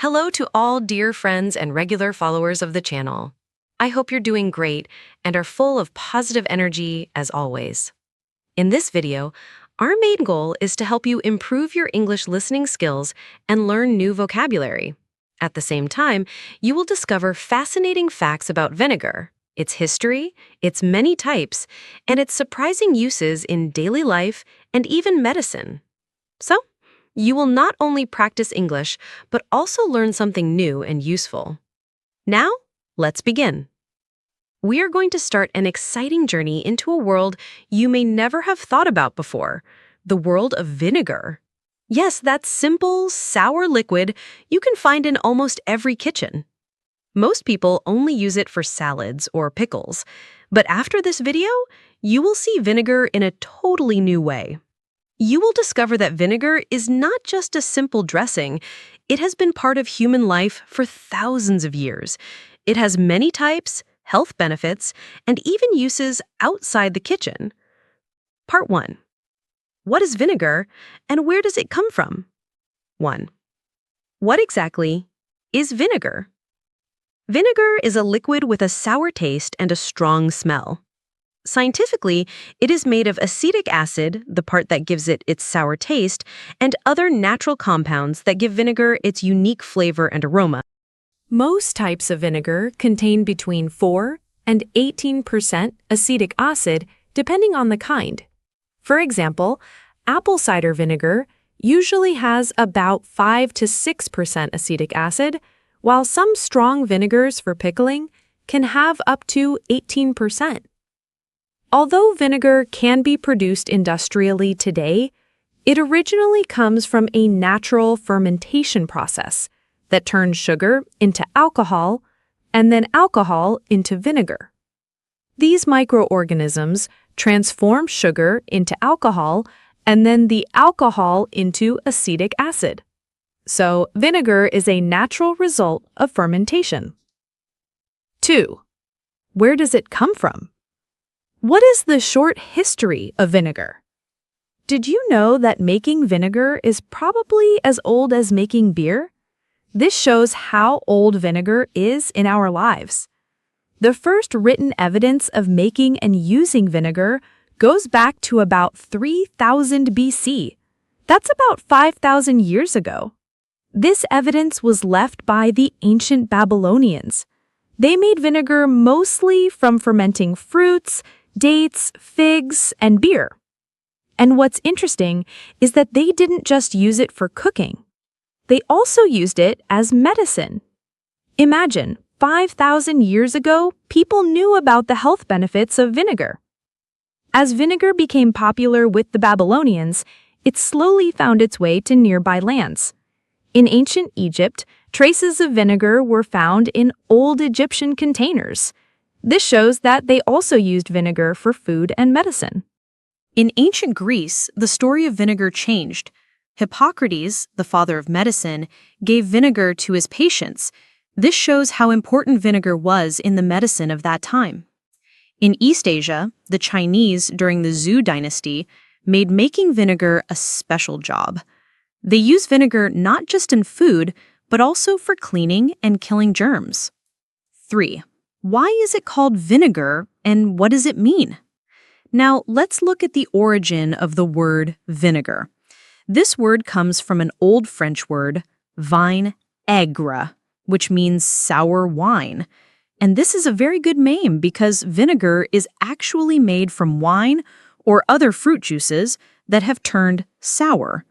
Hello to all dear friends and regular followers of the channel. I hope you're doing great and are full of positive energy as always. In this video, our main goal is to help you improve your English listening skills and learn new vocabulary. At the same time, you will discover fascinating facts about vinegar, its history, its many types, and its surprising uses in daily life and even medicine. So, you will not only practice English, but also learn something new and useful. Now, let's begin. We are going to start an exciting journey into a world you may never have thought about before, the world of vinegar. Yes, that simple, sour liquid you can find in almost every kitchen. Most people only use it for salads or pickles, but after this video, you will see vinegar in a totally new way. You will discover that vinegar is not just a simple dressing. It has been part of human life for thousands of years. It has many types, health benefits, and even uses outside the kitchen. Part 1. What is vinegar, and where does it come from? 1. What exactly is vinegar? Vinegar is a liquid with a sour taste and a strong smell. Scientifically, it is made of acetic acid, the part that gives it its sour taste, and other natural compounds that give vinegar its unique flavor and aroma. Most types of vinegar contain between 4 and 18% acetic acid, depending on the kind. For example, apple cider vinegar usually has about 5 to 6% acetic acid, while some strong vinegars for pickling can have up to 18%. Although vinegar can be produced industrially today, it originally comes from a natural fermentation process that turns sugar into alcohol and then alcohol into vinegar. These microorganisms transform sugar into alcohol and then the alcohol into acetic acid. So, vinegar is a natural result of fermentation. 2. Where does it come from? What is the short history of vinegar? Did you know that making vinegar is probably as old as making beer? This shows how old vinegar is in our lives. The first written evidence of making and using vinegar goes back to about 3000 BC. That's about 5,000 years ago. This evidence was left by the ancient Babylonians. They made vinegar mostly from fermenting fruits, dates, figs, and beer. And what's interesting is that they didn't just use it for cooking. They also used it as medicine. Imagine, 5,000 years ago, people knew about the health benefits of vinegar. As vinegar became popular with the Babylonians, it slowly found its way to nearby lands. In ancient Egypt, traces of vinegar were found in old Egyptian containers. This shows that they also used vinegar for food and medicine. In ancient Greece, the story of vinegar changed. Hippocrates, the father of medicine, gave vinegar to his patients. This shows how important vinegar was in the medicine of that time. In East Asia, the Chinese, during the Zhou dynasty, made making vinegar a special job. They used vinegar not just in food, but also for cleaning and killing germs. 3. Why is it called vinegar, and what does it mean? Now, let's look at the origin of the word vinegar. This word comes from an old French word, vinaigre, which means sour wine. And this is a very good name because vinegar is actually made from wine or other fruit juices that have turned sour.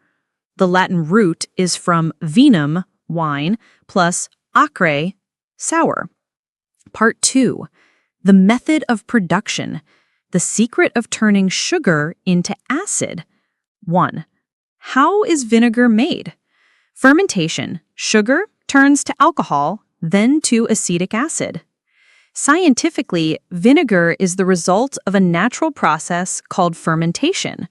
The Latin root is from vinum, wine, plus acre, sour. Part 2. The method of production. The secret of turning sugar into acid. 1. How is vinegar made? Fermentation. Sugar turns to alcohol, then to acetic acid. Scientifically, vinegar is the result of a natural process called fermentation.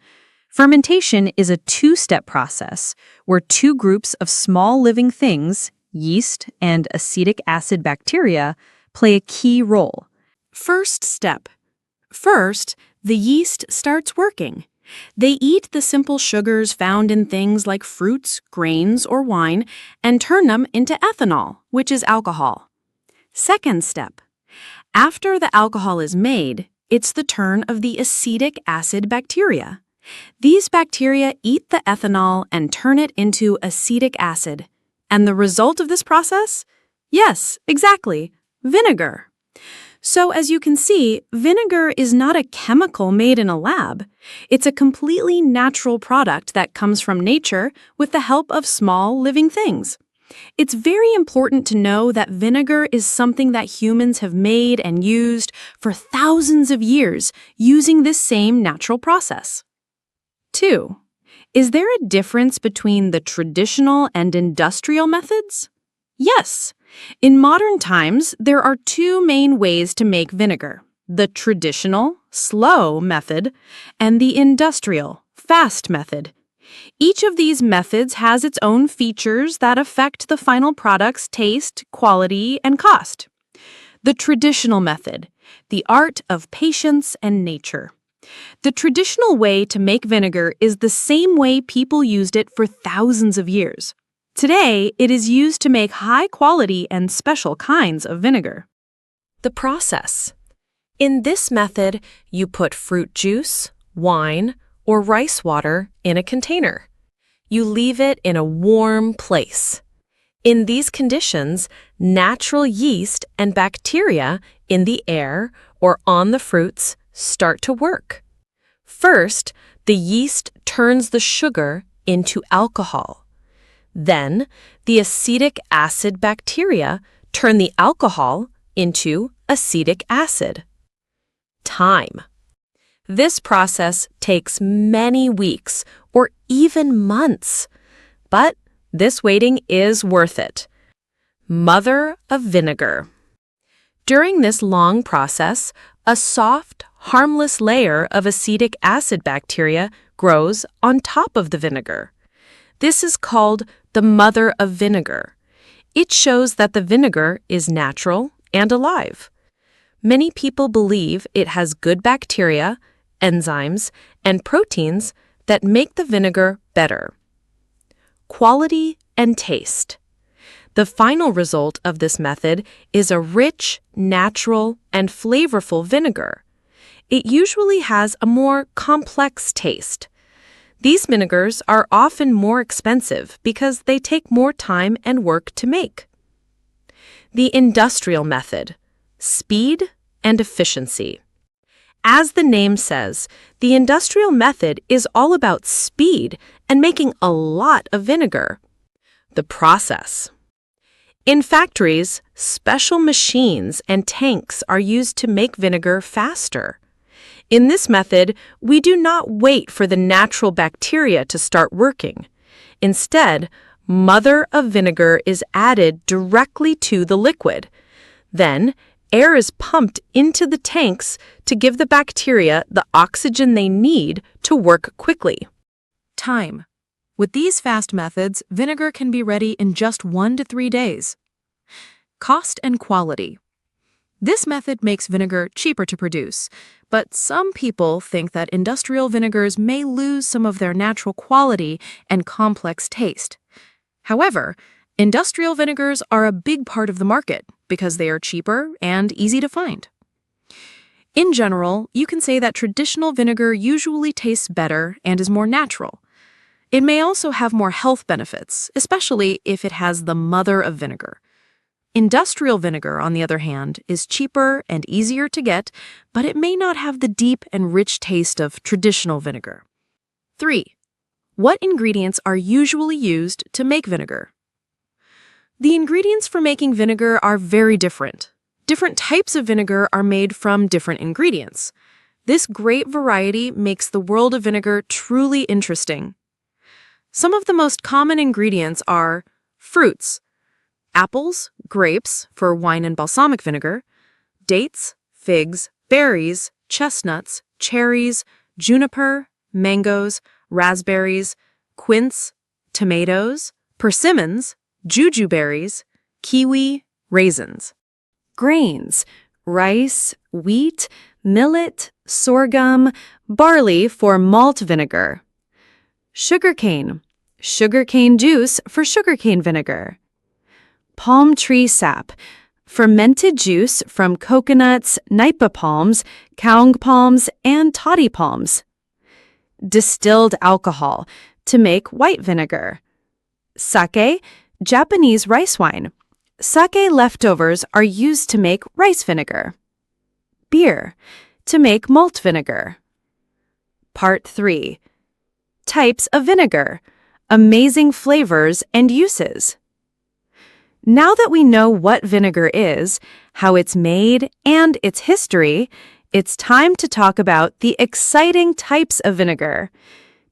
Fermentation is a two-step process where two groups of small living things, yeast and acetic acid bacteria, play a key role. First step. First, the yeast starts working. They eat the simple sugars found in things like fruits, grains, or wine and turn them into ethanol, which is alcohol. Second step. After the alcohol is made, it's the turn of the acetic acid bacteria. These bacteria eat the ethanol and turn it into acetic acid. And the result of this process? Yes, exactly, vinegar. So as you can see, vinegar is not a chemical made in a lab. It's a completely natural product that comes from nature with the help of small living things. It's very important to know that vinegar is something that humans have made and used for thousands of years using this same natural process. 2. Is there a difference between the traditional and industrial methods? Yes. In modern times, there are two main ways to make vinegar: the traditional, slow method and the industrial, fast method. Each of these methods has its own features that affect the final product's taste, quality, and cost. The traditional method, the art of patience and nature. The traditional way to make vinegar is the same way people used it for thousands of years. Today, it is used to make high-quality and special kinds of vinegar. The process. In this method, you put fruit juice, wine, or rice water in a container. You leave it in a warm place. In these conditions, natural yeast and bacteria in the air or on the fruits start to work. First, the yeast turns the sugar into alcohol. Then, the acetic acid bacteria turn the alcohol into acetic acid. Time. This process takes many weeks or even months, but this waiting is worth it. Mother of vinegar. During this long process, a soft, harmless layer of acetic acid bacteria grows on top of the vinegar. This is called the mother of vinegar. It shows that the vinegar is natural and alive. Many people believe it has good bacteria, enzymes, and proteins that make the vinegar better. Quality and taste. The final result of this method is a rich, natural, and flavorful vinegar. It usually has a more complex taste. These vinegars are often more expensive because they take more time and work to make. The industrial method. Speed and efficiency. As the name says, the industrial method is all about speed and making a lot of vinegar. The process. In factories, special machines and tanks are used to make vinegar faster. In this method, we do not wait for the natural bacteria to start working. Instead, mother of vinegar is added directly to the liquid. Then, air is pumped into the tanks to give the bacteria the oxygen they need to work quickly. Time. With these fast methods, vinegar can be ready in just 1 to 3 days. Cost and quality. This method makes vinegar cheaper to produce, but some people think that industrial vinegars may lose some of their natural quality and complex taste. However, industrial vinegars are a big part of the market because they are cheaper and easy to find. In general, you can say that traditional vinegar usually tastes better and is more natural. It may also have more health benefits, especially if it has the mother of vinegar. Industrial vinegar, on the other hand, is cheaper and easier to get, but it may not have the deep and rich taste of traditional vinegar. 3. What ingredients are usually used to make vinegar? The ingredients for making vinegar are very different. Different types of vinegar are made from different ingredients. This great variety makes the world of vinegar truly interesting. Some of the most common ingredients are fruits: apples, grapes for wine and balsamic vinegar, dates, figs, berries, chestnuts, cherries, juniper, mangoes, raspberries, quince, tomatoes, persimmons, jujuberries, kiwi, raisins. Grains: rice, wheat, millet, sorghum, barley for malt vinegar. Sugarcane juice for sugarcane vinegar. Palm tree sap, fermented juice from coconuts, nipa palms, kaung palms, and toddy palms. Distilled alcohol, to make white vinegar. Sake, Japanese rice wine. Sake leftovers are used to make rice vinegar. Beer, to make malt vinegar. Part 3. Types of vinegar. Amazing flavors and uses. Now that we know what vinegar is, how it's made, and its history, it's time to talk about the exciting types of vinegar.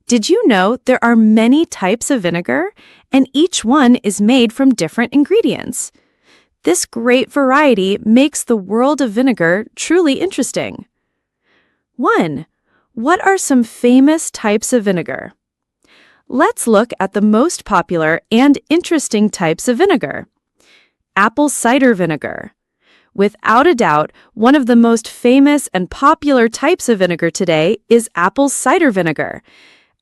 Did you know there are many types of vinegar, and each one is made from different ingredients? This great variety makes the world of vinegar truly interesting. 1. What are some famous types of vinegar? Let's look at the most popular and interesting types of vinegar. Apple cider vinegar. Without a doubt, one of the most famous and popular types of vinegar today is apple cider vinegar.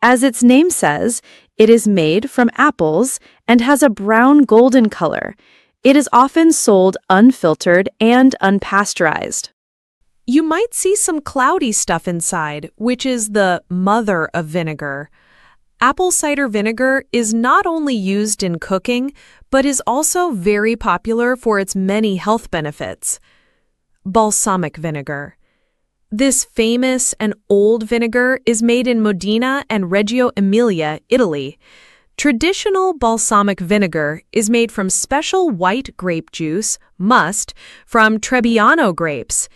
As its name says, it is made from apples and has a brown golden color. It is often sold unfiltered and unpasteurized. You might see some cloudy stuff inside, which is the mother of vinegar. Apple cider vinegar is not only used in cooking, but is also very popular for its many health benefits. Balsamic vinegar. This famous and old vinegar is made in Modena and Reggio Emilia, Italy. Traditional balsamic vinegar is made from special white grape juice, must, from Trebbiano grapes.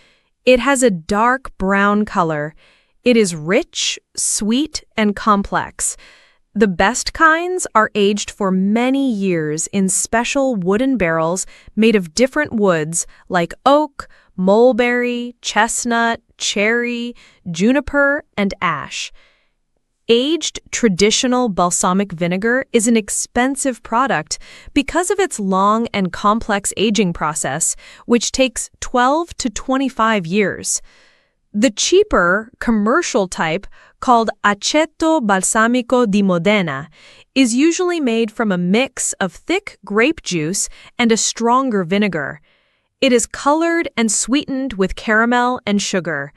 It has a dark brown color. It is rich, sweet, and complex. The best kinds are aged for many years in special wooden barrels made of different woods like oak, mulberry, chestnut, cherry, juniper, and ash. Aged traditional balsamic vinegar is an expensive product because of its long and complex aging process, which takes 12 to 25 years. The cheaper, commercial type, called aceto balsamico di Modena, is usually made from a mix of thick grape juice and a stronger vinegar. It is colored and sweetened with caramel and sugar.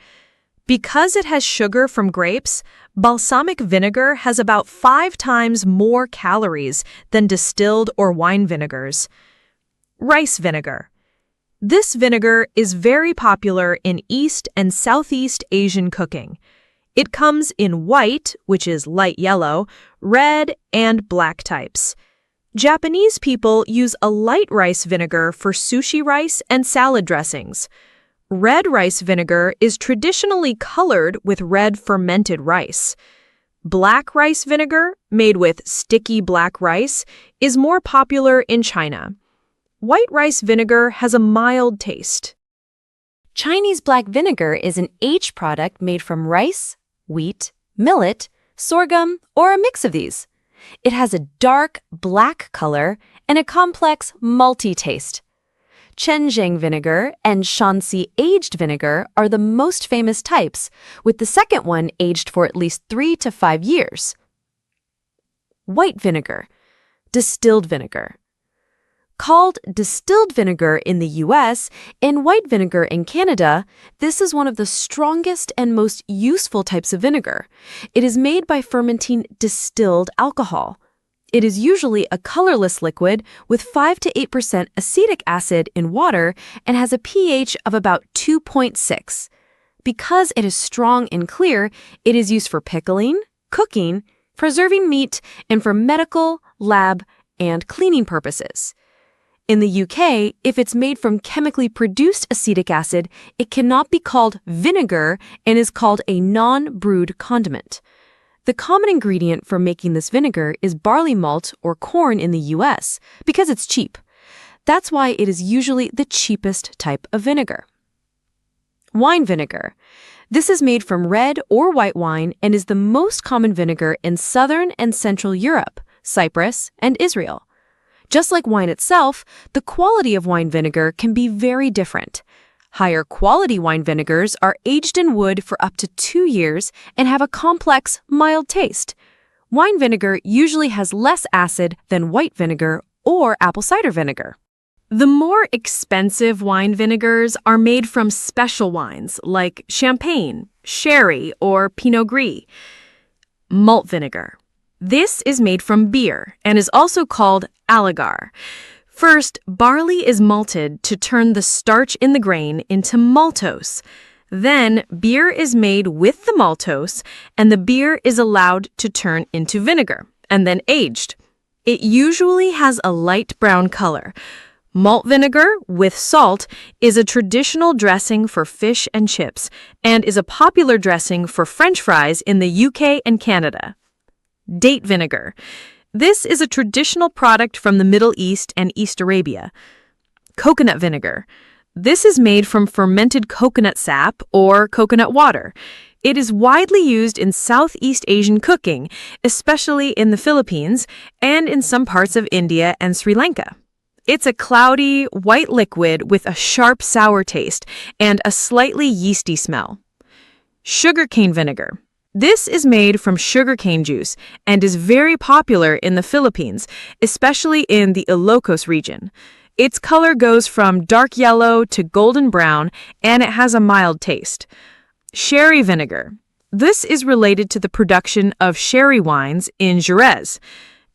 Because it has sugar from grapes, balsamic vinegar has about 5 times more calories than distilled or wine vinegars. Rice vinegar. This vinegar is very popular in East and Southeast Asian cooking. It comes in white, which is light yellow, red, and black types. Japanese people use a light rice vinegar for sushi rice and salad dressings. Red rice vinegar is traditionally colored with red fermented rice. Black rice vinegar, made with sticky black rice, is more popular in China. White rice vinegar has a mild taste. Chinese black vinegar is an aged product made from rice, wheat, millet, sorghum, or a mix of these. It has a dark black color and a complex malty taste. Chenjiang vinegar and Shanxi aged vinegar are the most famous types, with the second one aged for at least 3 to 5 years. White vinegar, distilled vinegar. Called distilled vinegar in the US and white vinegar in Canada, this is one of the strongest and most useful types of vinegar. It is made by fermenting distilled alcohol. It is usually a colorless liquid with 5 to 8% acetic acid in water and has a pH of about 2.6. Because it is strong and clear, it is used for pickling, cooking, preserving meat, and for medical, lab, and cleaning purposes. In the UK, if it's made from chemically produced acetic acid, it cannot be called vinegar and is called a non-brewed condiment. The common ingredient for making this vinegar is barley malt or corn in the US because it's cheap. That's why it is usually the cheapest type of vinegar. Wine vinegar. This is made from red or white wine and is the most common vinegar in Southern and Central Europe, Cyprus, and Israel. Just like wine itself, the quality of wine vinegar can be very different. Higher quality wine vinegars are aged in wood for up to 2 years and have a complex, mild taste. Wine vinegar usually has less acid than white vinegar or apple cider vinegar. The more expensive wine vinegars are made from special wines like champagne, sherry, or Pinot Gris. Malt vinegar. This is made from beer and is also called allegar. First, barley is malted to turn the starch in the grain into maltose. Then, beer is made with the maltose, and the beer is allowed to turn into vinegar, and then aged. It usually has a light brown color. Malt vinegar with salt is a traditional dressing for fish and chips, and is a popular dressing for French fries in the UK and Canada. Date vinegar. This is a traditional product from the Middle East and East Arabia. Coconut vinegar. This is made from fermented coconut sap or coconut water. It is widely used in Southeast Asian cooking, especially in the Philippines and in some parts of India and Sri Lanka. It's a cloudy, white liquid with a sharp sour taste and a slightly yeasty smell. Sugarcane vinegar. This is made from sugarcane juice and is very popular in the Philippines, especially in the Ilocos region. Its color goes from dark yellow to golden brown, and it has a mild taste. Sherry vinegar. This is related to the production of sherry wines in Jerez.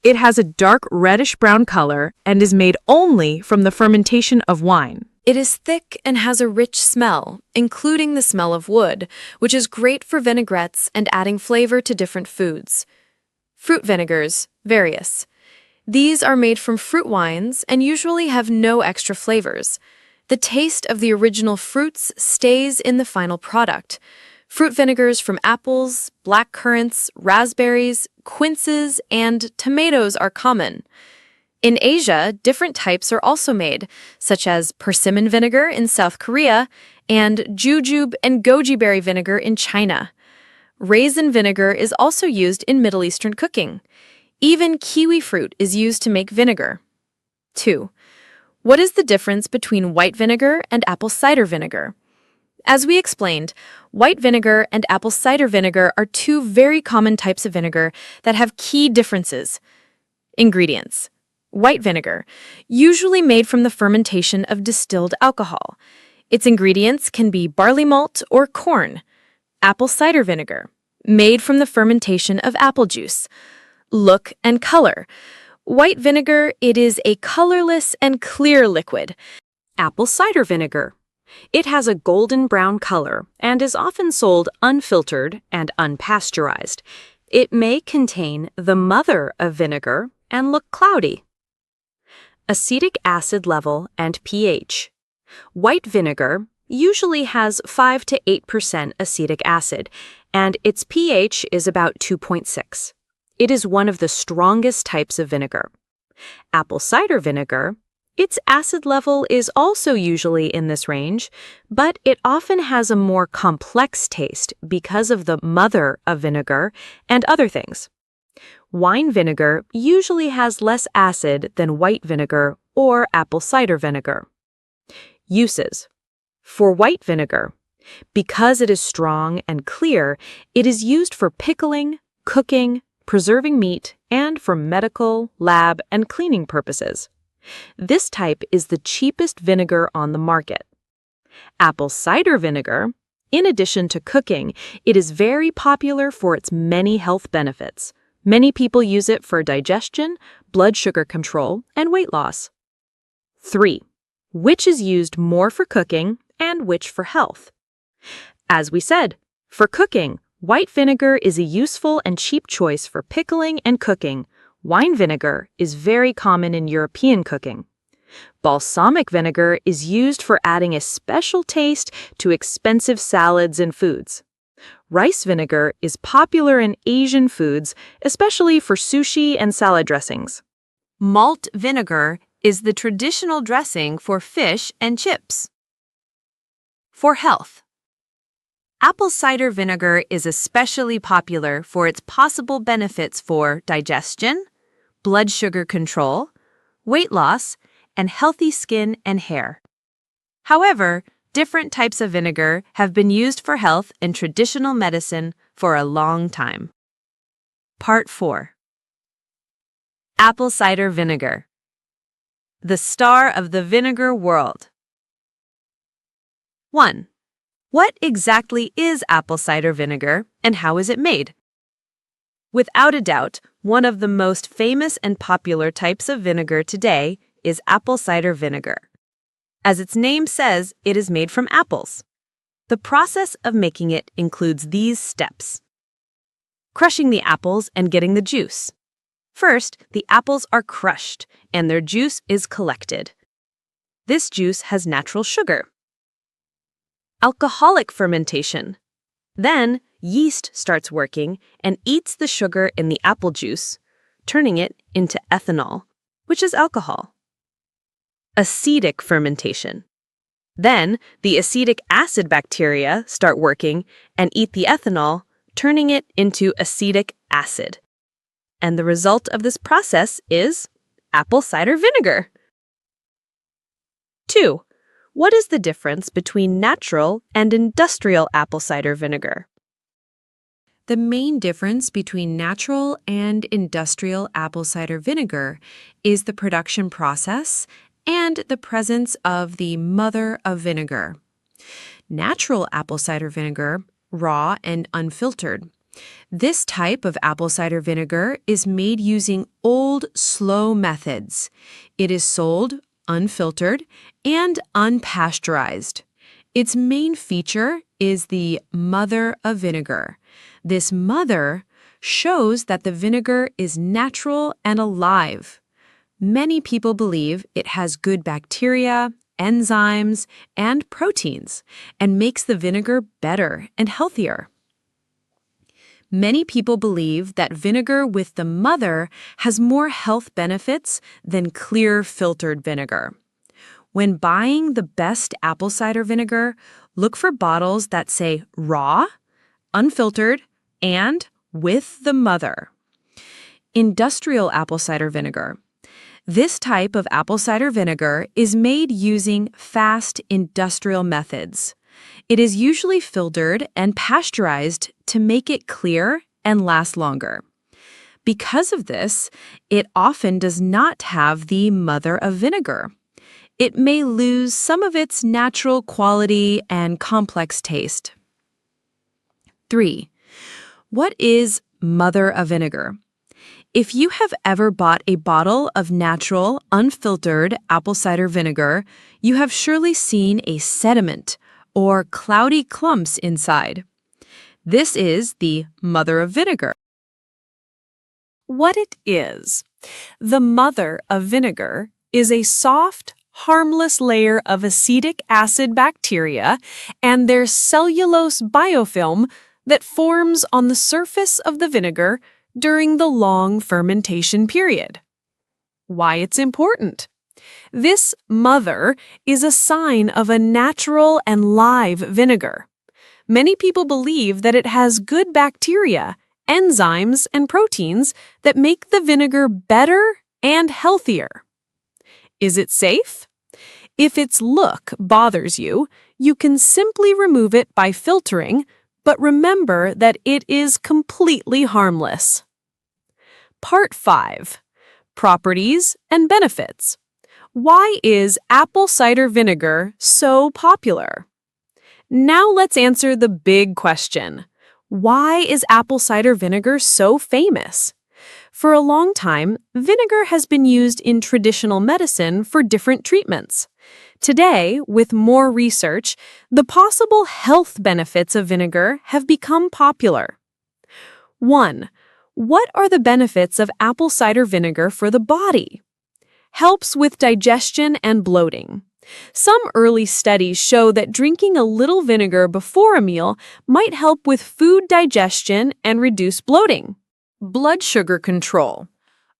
It has a dark reddish-brown color and is made only from the fermentation of wine. It is thick and has a rich smell, including the smell of wood, which is great for vinaigrettes and adding flavor to different foods. Fruit vinegars, various. These are made from fruit wines and usually have no extra flavors. The taste of the original fruits stays in the final product. Fruit vinegars from apples, black currants, raspberries, quinces, and tomatoes are common. In Asia, different types are also made, such as persimmon vinegar in South Korea and jujube and goji berry vinegar in China. Raisin vinegar is also used in Middle Eastern cooking. Even kiwi fruit is used to make vinegar. 2. What is the difference between white vinegar and apple cider vinegar? As we explained, white vinegar and apple cider vinegar are two very common types of vinegar that have key differences. Ingredients. White vinegar, usually made from the fermentation of distilled alcohol. Its ingredients can be barley malt or corn. Apple cider vinegar, made from the fermentation of apple juice. Look and color. White vinegar, it is a colorless and clear liquid. Apple cider vinegar. It has a golden brown color and is often sold unfiltered and unpasteurized. It may contain the mother of vinegar and look cloudy. Acetic acid level and pH. White vinegar usually has 5 to 8% acetic acid, and its pH is about 2.6. It is one of the strongest types of vinegar. Apple cider vinegar, its acid level is also usually in this range, but it often has a more complex taste because of the mother of vinegar and other things. Wine vinegar usually has less acid than white vinegar or apple cider vinegar. Uses. For white vinegar, because it is strong and clear, it is used for pickling, cooking, preserving meat, and for medical, lab, and cleaning purposes. This type is the cheapest vinegar on the market. Apple cider vinegar, in addition to cooking, it is very popular for its many health benefits. Many people use it for digestion, blood sugar control, and weight loss. 3. Which is used more for cooking and which for health? As we said, for cooking, white vinegar is a useful and cheap choice for pickling and cooking. Wine vinegar is very common in European cooking. Balsamic vinegar is used for adding a special taste to expensive salads and foods. Rice vinegar is popular in Asian foods, especially for sushi and salad dressings. Malt vinegar is the traditional dressing for fish and chips. For health. Apple cider vinegar is especially popular for its possible benefits for digestion, blood sugar control, weight loss, and healthy skin and hair. However, different types of vinegar have been used for health in traditional medicine for a long time. Part 4. Apple cider vinegar. The star of the vinegar world. 1. What exactly is apple cider vinegar and how is it made? Without a doubt, one of the most famous and popular types of vinegar today is apple cider vinegar. As its name says, it is made from apples. The process of making it includes these steps. Crushing the apples and getting the juice. First, the apples are crushed and their juice is collected. This juice has natural sugar. Alcoholic fermentation. Then, yeast starts working and eats the sugar in the apple juice, turning it into ethanol, which is alcohol. Acetic fermentation. Then, the acetic acid bacteria start working and eat the ethanol, turning it into acetic acid. And the result of this process is apple cider vinegar. 2. What is the difference between natural and industrial apple cider vinegar? The main difference between natural and industrial apple cider vinegar is the production process and the presence of the mother of vinegar. Natural apple cider vinegar, raw and unfiltered. This type of apple cider vinegar is made using old, slow methods. It is sold unfiltered and unpasteurized. Its main feature is the mother of vinegar. This mother shows that the vinegar is natural and alive. Many people believe it has good bacteria, enzymes, and proteins, and makes the vinegar better and healthier. Many people believe that vinegar with the mother has more health benefits than clear filtered vinegar. When buying the best apple cider vinegar, look for bottles that say raw, unfiltered, and with the mother. Industrial apple cider vinegar. This type of apple cider vinegar is made using fast industrial methods. It is usually filtered and pasteurized to make it clear and last longer. Because of this, it often does not have the mother of vinegar. It may lose some of its natural quality and complex taste. 3. What is mother of vinegar? If you have ever bought a bottle of natural, unfiltered apple cider vinegar, you have surely seen a sediment or cloudy clumps inside. This is the mother of vinegar. What it is. The mother of vinegar is a soft, harmless layer of acetic acid bacteria and their cellulose biofilm that forms on the surface of the vinegar during the long fermentation period. Why it's important. This mother is a sign of a natural and live vinegar. Many people believe that it has good bacteria, enzymes, and proteins that make the vinegar better and healthier. Is it safe? If its look bothers you, you can simply remove it by filtering, but remember that it is completely harmless. Part 5. Properties and benefits. Why is apple cider vinegar so popular? Now let's answer the big question. Why is apple cider vinegar so famous? For a long time, vinegar has been used in traditional medicine for different treatments. Today, with more research, the possible health benefits of vinegar have become popular. 1. What are the benefits of apple cider vinegar for the body? Helps with digestion and bloating. Some early studies show that drinking a little vinegar before a meal might help with food digestion and reduce bloating. Blood sugar control.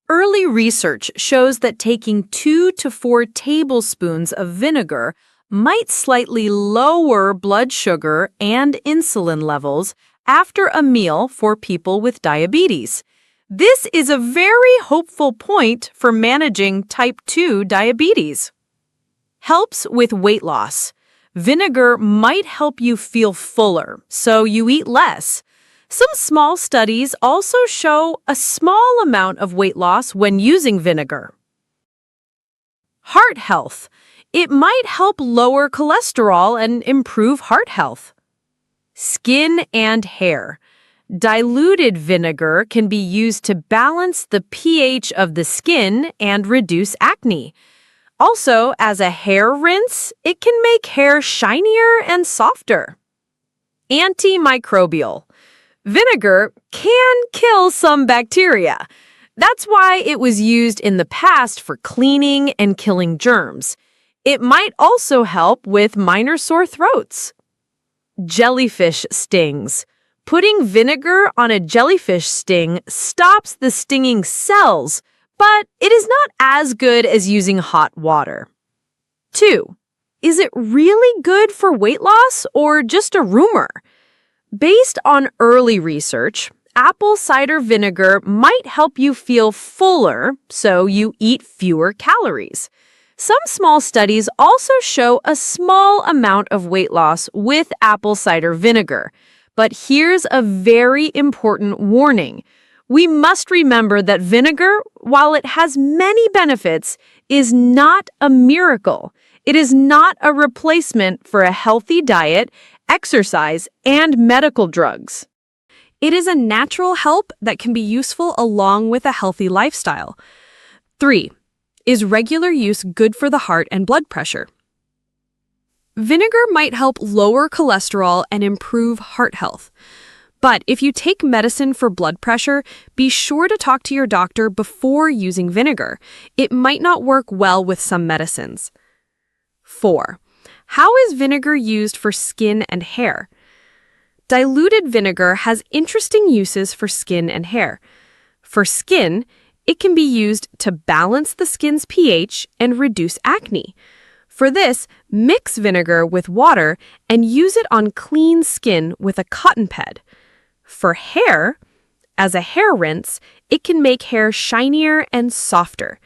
Early research shows that taking 2 to 4 tablespoons of vinegar might slightly lower blood sugar and insulin levels after a meal for people with diabetes. This is a very hopeful point for managing type 2 diabetes. Helps with weight loss. Vinegar might help you feel fuller, so you eat less. Some small studies also show a small amount of weight loss when using vinegar. Heart health. It might help lower cholesterol and improve heart health. Skin and hair. Diluted vinegar can be used to balance the pH of the skin and reduce acne. Also, as a hair rinse, it can make hair shinier and softer. Antimicrobial. Vinegar can kill some bacteria. That's why it was used in the past for cleaning and killing germs. It might also help with minor sore throats. Jellyfish stings. Putting vinegar on a jellyfish sting stops the stinging cells, but it is not as good as using hot water. 2. Is it really good for weight loss or just a rumor? Based on early research, apple cider vinegar might help you feel fuller, so you eat fewer calories. Some small studies also show a small amount of weight loss with apple cider vinegar. But here's a very important warning. We must remember that vinegar, while it has many benefits, is not a miracle. It is not a replacement for a healthy diet, exercise, and medical drugs. It is a natural help that can be useful along with a healthy lifestyle. 3. Is regular use good for the heart and blood pressure? Vinegar might help lower cholesterol and improve heart health. But if you take medicine for blood pressure, be sure to talk to your doctor before using vinegar. It might not work well with some medicines. 4. How is vinegar used for skin and hair? Diluted vinegar has interesting uses for skin and hair. For skin, it can be used to balance the skin's pH and reduce acne. For this, mix vinegar with water and use it on clean skin with a cotton pad. For hair, as a hair rinse, it can make hair shinier and softer.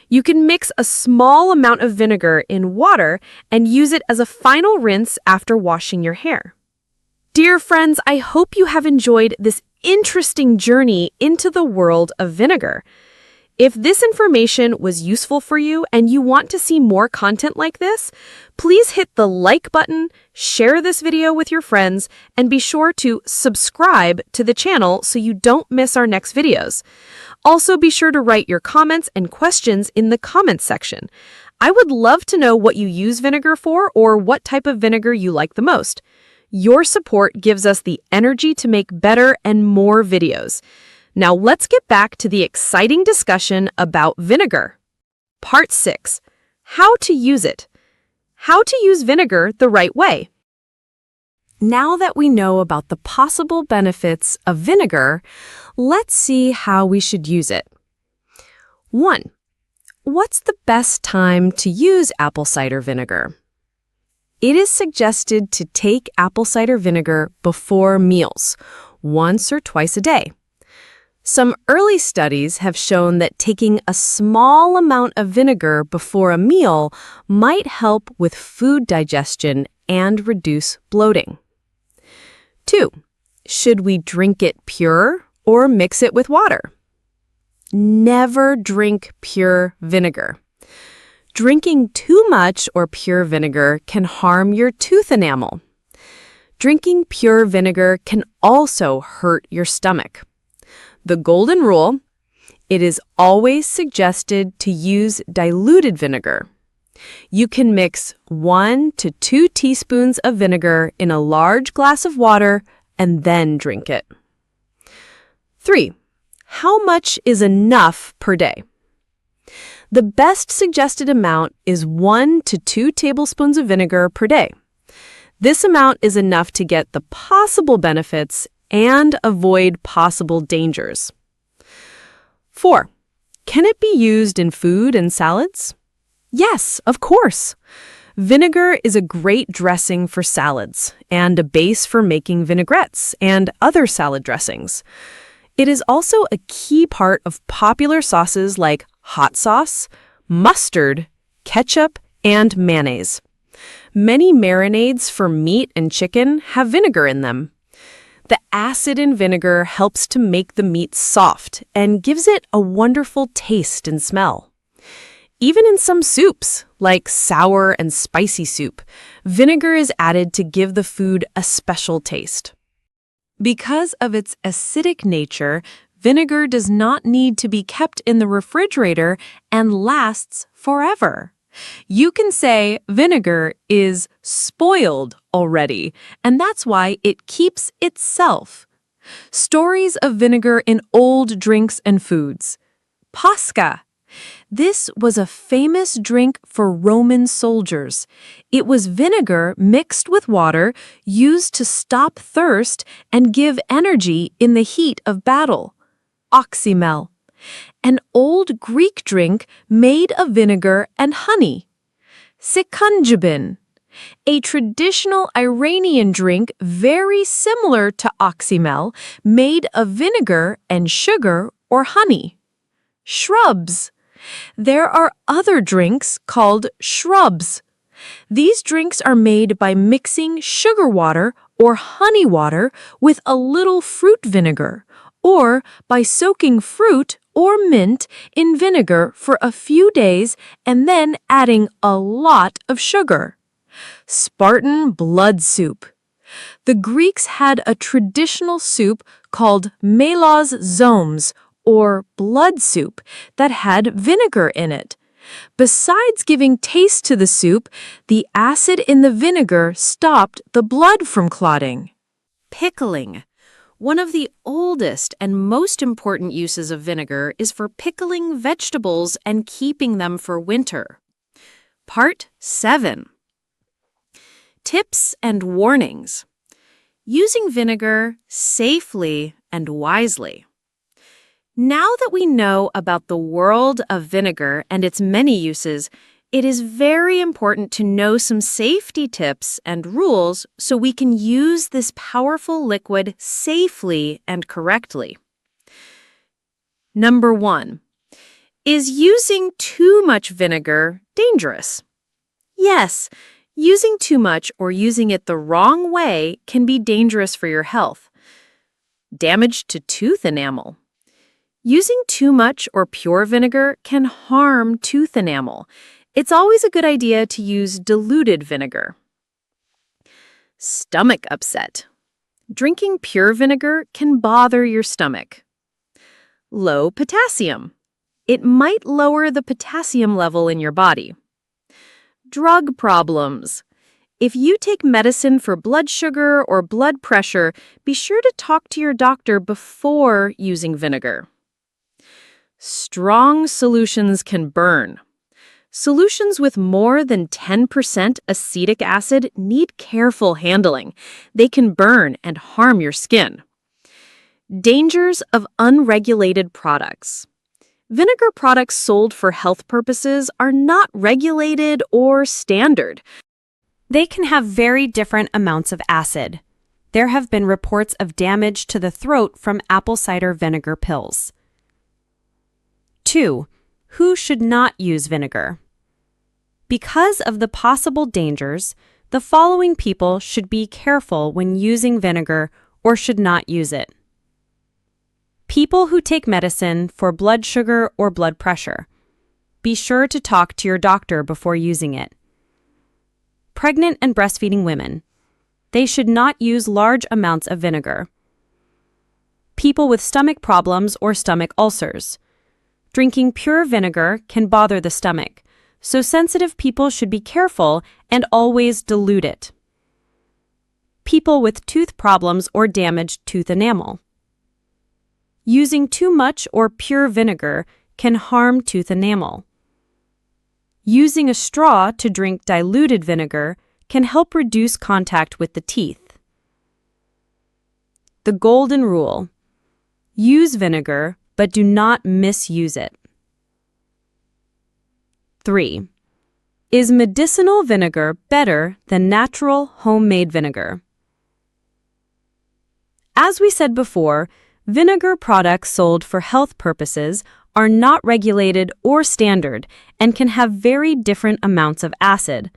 You can mix a small amount of vinegar in water and use it as a final rinse after washing your hair. Dear friends, I hope you have enjoyed this interesting journey into the world of vinegar. If this information was useful for you and you want to see more content like this, please hit the like button, share this video with your friends, and be sure to subscribe to the channel so you don't miss our next videos. Also, be sure to write your comments and questions in the comments section. I would love to know what you use vinegar for or what type of vinegar you like the most. Your support gives us the energy to make better and more videos. Now let's get back to the exciting discussion about vinegar. Part 6. How to use it. How to use vinegar the right way. Now that we know about the possible benefits of vinegar, let's see how we should use it. 1. What's the best time to use apple cider vinegar? It is suggested to take apple cider vinegar before meals, once or twice a day. Some early studies have shown that taking a small amount of vinegar before a meal might help with food digestion and reduce bloating. 2. Should we drink it pure or mix it with water? Never drink pure vinegar. Drinking too much or pure vinegar can harm your tooth enamel. Drinking pure vinegar can also hurt your stomach. The golden rule: it is always suggested to use diluted vinegar. You can mix 1 to 2 teaspoons of vinegar in a large glass of water and then drink it. 3. How much is enough per day? The best suggested amount is 1 to 2 tablespoons of vinegar per day. This amount is enough to get the possible benefits and avoid possible dangers. 4. Can it be used in food and salads? Yes, of course. Vinegar is a great dressing for salads and a base for making vinaigrettes and other salad dressings. It is also a key part of popular sauces like hot sauce, mustard, ketchup, and mayonnaise. Many marinades for meat and chicken have vinegar in them. The acid in vinegar helps to make the meat soft and gives it a wonderful taste and smell. Even in some soups, like sour and spicy soup, vinegar is added to give the food a special taste. Because of its acidic nature, vinegar does not need to be kept in the refrigerator and lasts forever. You can say vinegar is spoiled already, and that's why it keeps itself. Stories of vinegar in old drinks and foods. Pasca. This was a famous drink for Roman soldiers. It was vinegar mixed with water used to stop thirst and give energy in the heat of battle. Oxymel. An old Greek drink made of vinegar and honey. Sikunjabin, a traditional Iranian drink very similar to oxymel, made of vinegar and sugar or honey. Shrubs. There are other drinks called shrubs. These drinks are made by mixing sugar water or honey water with a little fruit vinegar, or by soaking fruit or mint in vinegar for a few days and then adding a lot of sugar. Spartan blood soup. The Greeks had a traditional soup called melos zomes, or blood soup, that had vinegar in it. Besides giving taste to the soup, the acid in the vinegar stopped the blood from clotting. Pickling. One of the oldest and most important uses of vinegar is for pickling vegetables and keeping them for winter. Part 7. Tips and warnings. Using vinegar safely and wisely. Now that we know about the world of vinegar and its many uses, it is very important to know some safety tips and rules so we can use this powerful liquid safely and correctly. Number 1. Is using too much vinegar dangerous? Yes, using too much or using it the wrong way can be dangerous for your health. Damage to tooth enamel. Using too much or pure vinegar can harm tooth enamel. It's always a good idea to use diluted vinegar. Stomach upset. Drinking pure vinegar can bother your stomach. Low potassium. It might lower the potassium level in your body. Drug problems. If you take medicine for blood sugar or blood pressure, be sure to talk to your doctor before using vinegar. Strong solutions can burn. Solutions with more than 10% acetic acid need careful handling. They can burn and harm your skin. Dangers of unregulated products. Vinegar products sold for health purposes are not regulated or standard. They can have very different amounts of acid. There have been reports of damage to the throat from apple cider vinegar pills. 2. Who should not use vinegar? Because of the possible dangers, the following people should be careful when using vinegar or should not use it. People who take medicine for blood sugar or blood pressure. Be sure to talk to your doctor before using it. Pregnant and breastfeeding women. They should not use large amounts of vinegar. People with stomach problems or stomach ulcers. Drinking pure vinegar can bother the stomach, so sensitive people should be careful and always dilute it. People with tooth problems or damaged tooth enamel. Using too much or pure vinegar can harm tooth enamel. Using a straw to drink diluted vinegar can help reduce contact with the teeth. The golden rule: use vinegar, but do not misuse it. 3. Is medicinal vinegar better than natural homemade vinegar? As we said before, vinegar products sold for health purposes are not regulated or standard and can have very different amounts of acid.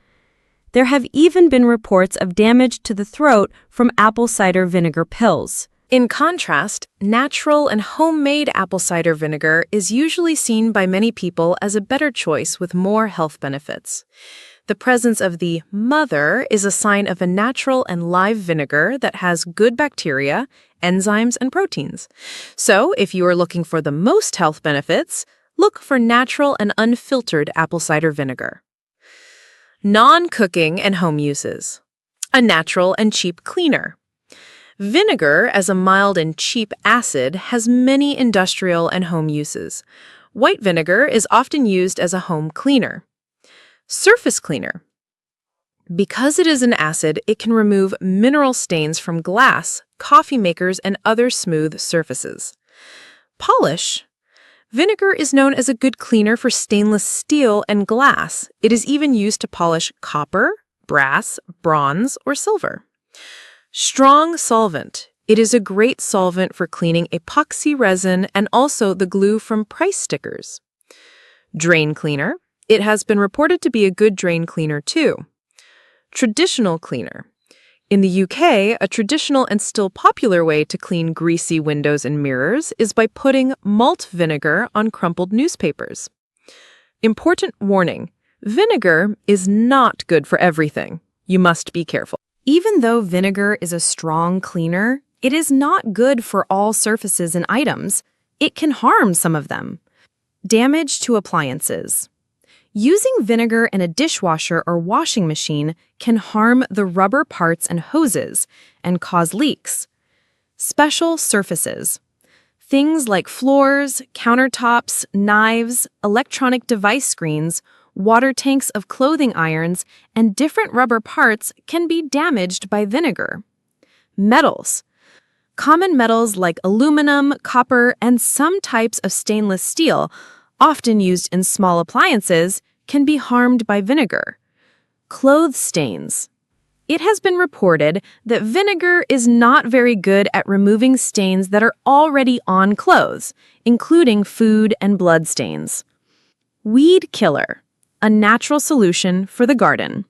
There have even been reports of damage to the throat from apple cider vinegar pills. In contrast, natural and homemade apple cider vinegar is usually seen by many people as a better choice with more health benefits. The presence of the mother is a sign of a natural and live vinegar that has good bacteria, enzymes, and proteins. So, if you are looking for the most health benefits, look for natural and unfiltered apple cider vinegar. Non-cooking and home uses. A natural and cheap cleaner. Vinegar, as a mild and cheap acid, has many industrial and home uses. White vinegar is often used as a home cleaner. Surface cleaner. Because it is an acid, it can remove mineral stains from glass, coffee makers, and other smooth surfaces. Polish. Vinegar is known as a good cleaner for stainless steel and glass. It is even used to polish copper, brass, bronze, or silver. Strong solvent. It is a great solvent for cleaning epoxy resin and also the glue from price stickers. Drain cleaner. It has been reported to be a good drain cleaner too. Traditional cleaner. In the UK, a traditional and still popular way to clean greasy windows and mirrors is by putting malt vinegar on crumpled newspapers. Important warning: vinegar is not good for everything. You must be careful. Even though vinegar is a strong cleaner, it is not good for all surfaces and items. It can harm some of them. Damage to appliances. Using vinegar in a dishwasher or washing machine can harm the rubber parts and hoses and cause leaks. Special surfaces. Things like floors, countertops, knives, electronic device screens, water tanks of clothing irons, and different rubber parts can be damaged by vinegar. Metals. Common metals like aluminum, copper, and some types of stainless steel, often used in small appliances, can be harmed by vinegar. Clothes stains. It has been reported that vinegar is not very good at removing stains that are already on clothes, including food and blood stains. Weed killer, a natural solution for the garden.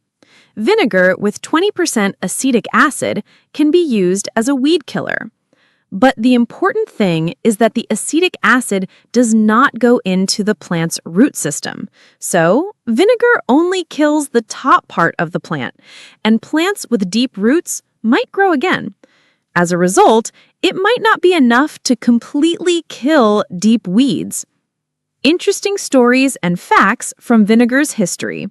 Vinegar with 20% acetic acid can be used as a weed killer. But the important thing is that the acetic acid does not go into the plant's root system. So, vinegar only kills the top part of the plant, and plants with deep roots might grow again. As a result, it might not be enough to completely kill deep weeds. Interesting stories and facts from vinegar's history.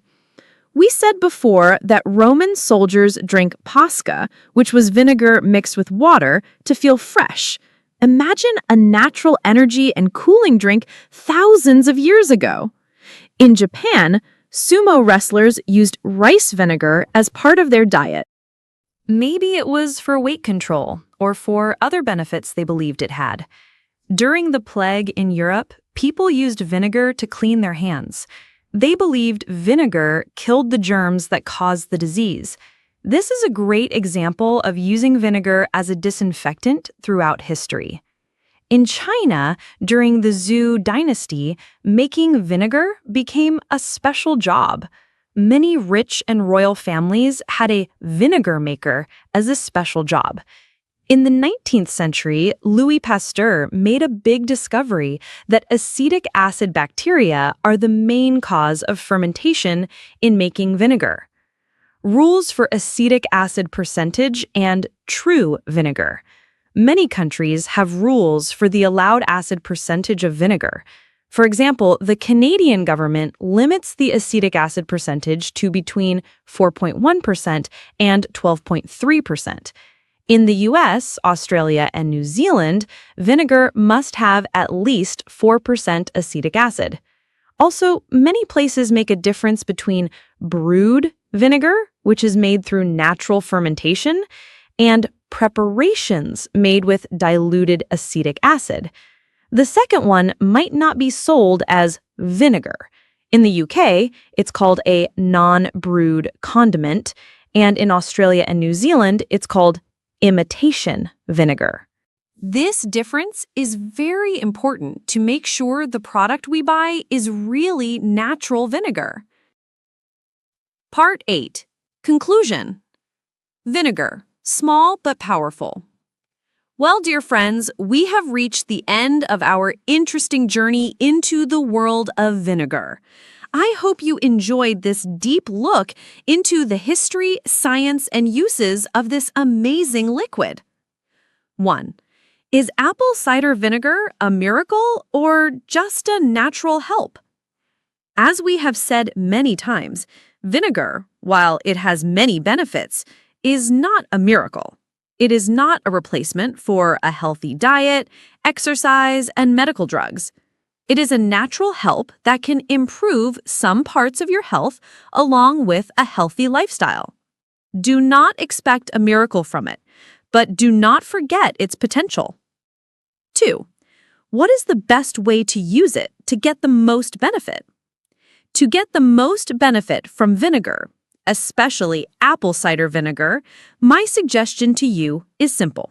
We said before that Roman soldiers drank pasca, which was vinegar mixed with water, to feel fresh. Imagine a natural energy and cooling drink thousands of years ago. In Japan, sumo wrestlers used rice vinegar as part of their diet. Maybe it was for weight control or for other benefits they believed it had. During the plague in Europe, people used vinegar to clean their hands. They believed vinegar killed the germs that caused the disease. This is a great example of using vinegar as a disinfectant throughout history. In China, during the Zhou dynasty, making vinegar became a special job. Many rich and royal families had a vinegar maker as a special job. In the 19th century, Louis Pasteur made a big discovery that acetic acid bacteria are the main cause of fermentation in making vinegar. Rules for acetic acid percentage and true vinegar. Many countries have rules for the allowed acid percentage of vinegar. For example, the Canadian government limits the acetic acid percentage to between 4.1% and 12.3%. In the US, Australia, and New Zealand, vinegar must have at least 4% acetic acid. Also, many places make a difference between brewed vinegar, which is made through natural fermentation, and preparations made with diluted acetic acid. The second one might not be sold as vinegar. In the UK, it's called a non-brewed condiment, and in Australia and New Zealand, it's called imitation vinegar. This difference is very important to make sure the product we buy is really natural vinegar. Part 8. Conclusion. Vinegar, small but powerful. Well, dear friends, we have reached the end of our interesting journey into the world of vinegar. I hope you enjoyed this deep look into the history, science, and uses of this amazing liquid. 1. Is apple cider vinegar a miracle or just a natural help? As we have said many times, vinegar, while it has many benefits, is not a miracle. It is not a replacement for a healthy diet, exercise, and medical drugs. It is a natural help that can improve some parts of your health along with a healthy lifestyle. Do not expect a miracle from it, but do not forget its potential. 2. What is the best way to use it to get the most benefit? To get the most benefit from vinegar, especially apple cider vinegar, my suggestion to you is simple.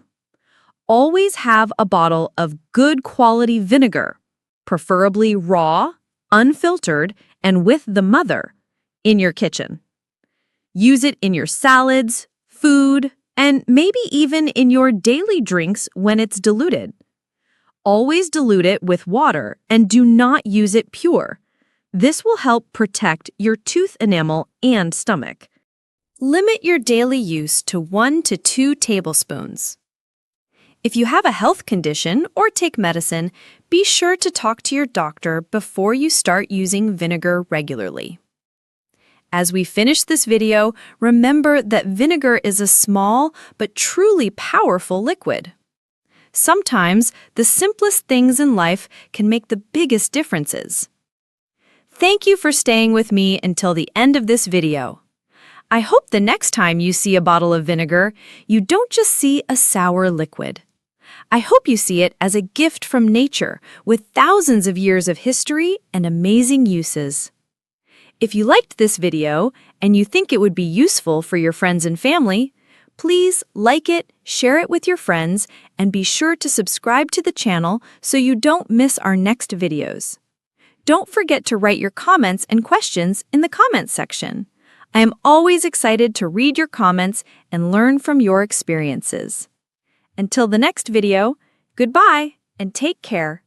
Always have a bottle of good quality vinegar, preferably raw, unfiltered, and with the mother, in your kitchen. Use it in your salads, food, and maybe even in your daily drinks when it's diluted. Always dilute it with water and do not use it pure. This will help protect your tooth enamel and stomach. Limit your daily use to 1 to 2 tablespoons. If you have a health condition or take medicine, be sure to talk to your doctor before you start using vinegar regularly. As we finish this video, remember that vinegar is a small but truly powerful liquid. Sometimes the simplest things in life can make the biggest differences. Thank you for staying with me until the end of this video. I hope the next time you see a bottle of vinegar, you don't just see a sour liquid. I hope you see it as a gift from nature with thousands of years of history and amazing uses. If you liked this video and you think it would be useful for your friends and family, please like it, share it with your friends, and be sure to subscribe to the channel so you don't miss our next videos. Don't forget to write your comments and questions in the comments section. I am always excited to read your comments and learn from your experiences. Until the next video, goodbye and take care.